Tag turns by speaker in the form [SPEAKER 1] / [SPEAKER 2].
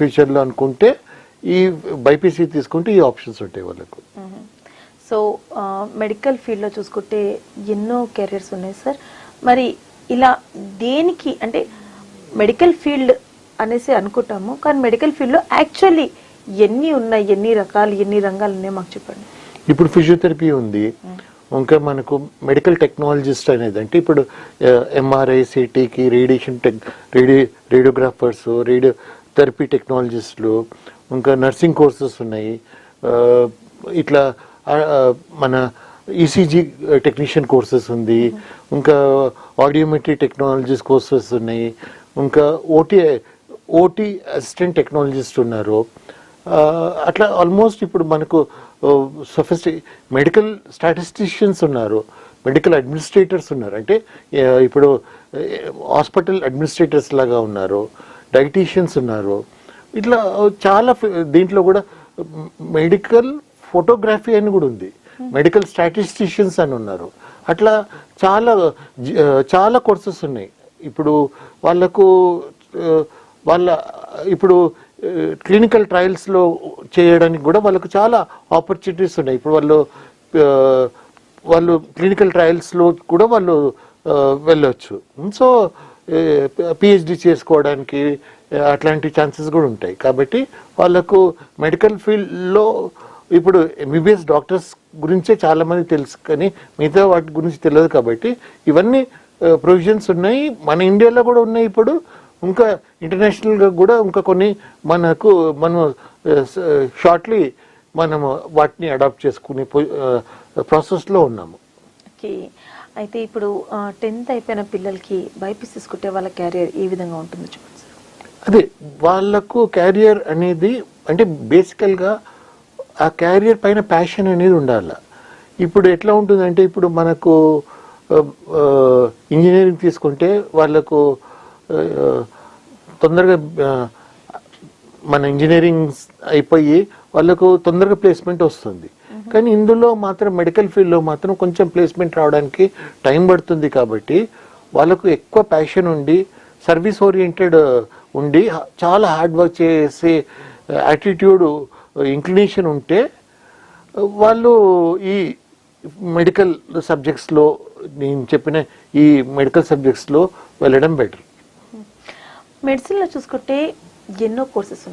[SPEAKER 1] ఫ్యూచర్లో అనుకుంటే ఈ బైపీసీ తీసుకుంటే ఈ ఆప్షన్స్ ఉంటాయి వాళ్ళకు.
[SPEAKER 2] సో మెడికల్ ఫీల్డ్లో చూసుకుంటే ఎన్నో కెరియర్స్ ఉన్నాయి సార్. మరి ఇలా దేనికి అంటే మెడికల్ ఫీల్డ్ అనేసి అనుకుంటాము, కానీ మెడికల్ ఫీల్డ్లో యాక్చువల్లీ ఎన్ని ఉన్నాయి, ఎన్ని రకాలు, ఎన్ని రంగాలు ఉన్నాయి మాకు చెప్పండి.
[SPEAKER 1] ఇప్పుడు ఫిజియోథెరపీ ఉంది, ఇంకా మనకు మెడికల్ టెక్నాలజిస్ట్ అనేది అంటే ఇప్పుడు ఎంఆర్ఐ సిటీకి రేడియోగ్రాఫర్స్, రేడియోథెరపీ టెక్నాలజిస్టులు, ఇంకా నర్సింగ్ కోర్సెస్ ఉన్నాయి, ఇట్లా మన ఈసీజీ టెక్నీషియన్ కోర్సెస్ ఉంది, ఇంకా ఆడియోమెట్రీ టెక్నాలజీస్ కోర్సెస్ ఉన్నాయి, ఇంకా ఓటీ అసిస్టెంట్ టెక్నాలజిస్ట్ ఉన్నారు. అట్లా ఆల్మోస్ట్ ఇప్పుడు మనకు మెడికల్ స్టాటిస్టిషియన్స్ ఉన్నారు, మెడికల్ అడ్మినిస్ట్రేటర్స్ ఉన్నారు, అంటే ఇప్పుడు హాస్పిటల్ అడ్మినిస్ట్రేటర్స్ లాగా ఉన్నారు, డైటీషియన్స్ ఉన్నారు. ఇట్లా చాలా దీంట్లో కూడా మెడికల్ ఫోటోగ్రఫీ అని కూడా ఉంది, మెడికల్ స్టాటిస్టిషియన్స్ అని ఉన్నారు. అట్లా చాలా కోర్సెస్ ఉన్నాయి. ఇప్పుడు వాళ్ళకు ఇప్పుడు క్లినికల్ ట్రయల్స్లో చేయడానికి కూడా వాళ్ళకు చాలా ఆపర్చునిటీస్ ఉన్నాయి. ఇప్పుడు వాళ్ళు క్లినికల్ ట్రయల్స్లో కూడా వాళ్ళు వెళ్ళొచ్చు. సో పిహెచ్డి చేసుకోవడానికి అట్లాంటి ఛాన్సెస్ కూడా ఉంటాయి. కాబట్టి వాళ్ళకు మెడికల్ ఫీల్డ్లో ఇప్పుడు ఎంబీబీఎస్ డాక్టర్స్ గురించే చాలామంది తెలుసు, కానీ మిగతా వాటి గురించి తెలియదు. కాబట్టి ఇవన్నీ ప్రొవిజన్స్ ఉన్నాయి, మన ఇండియాలో కూడా ఉన్నాయి. ఇప్పుడు ఇంకా ఇంటర్నేషనల్గా కూడా ఇంకా కొన్ని మనం షార్ట్లీ మనము వాటిని అడాప్ట్ చేసుకునే ప్రాసెస్లో ఉన్నాము.
[SPEAKER 2] ఓకే, అయితే ఇప్పుడు 10th అయిపోయిన పిల్లలకి బైపీసీ తీసుకుంటే వాళ్ళ క్యారియర్ ఏ విధంగా ఉంటుందో చెప్పండి సార్.
[SPEAKER 1] అదే వాళ్ళకు క్యారియర్ అనేది అంటే బేసికల్గా ఆ క్యారియర్ పైన ప్యాషన్ అనేది ఉండాలి. ఇప్పుడు ఎట్లా ఉంటుందంటే ఇప్పుడు మనకు ఇంజనీరింగ్ తీసుకుంటే వాళ్ళకు తొందరగా మన ఇంజనీరింగ్ అయిపోయి వాళ్ళకు తొందరగా ప్లేస్మెంట్ వస్తుంది. కానీ ఇందులో మాత్రం మెడికల్ ఫీల్డ్లో మాత్రం కొంచెం ప్లేస్మెంట్ రావడానికి టైం పడుతుంది. కాబట్టి వాళ్ళకు ఎక్కువ ప్యాషన్ ఉండి సర్వీస్ ఓరియంటెడ్ ఉండి చాలా హార్డ్ వర్క్ చేసే యాటిట్యూడ్, ఇంక్లినేషన్ ఉంటే వాళ్ళు ఈ మెడికల్ సబ్జెక్ట్స్లో నేను చెప్పిన ఈ మెడికల్ సబ్జెక్ట్స్లో వెళ్ళడం బెటర్.
[SPEAKER 2] మెడిసిన్లో చూసుకుంటే ఎన్నో కోర్సెస్ ఉన్నాయి.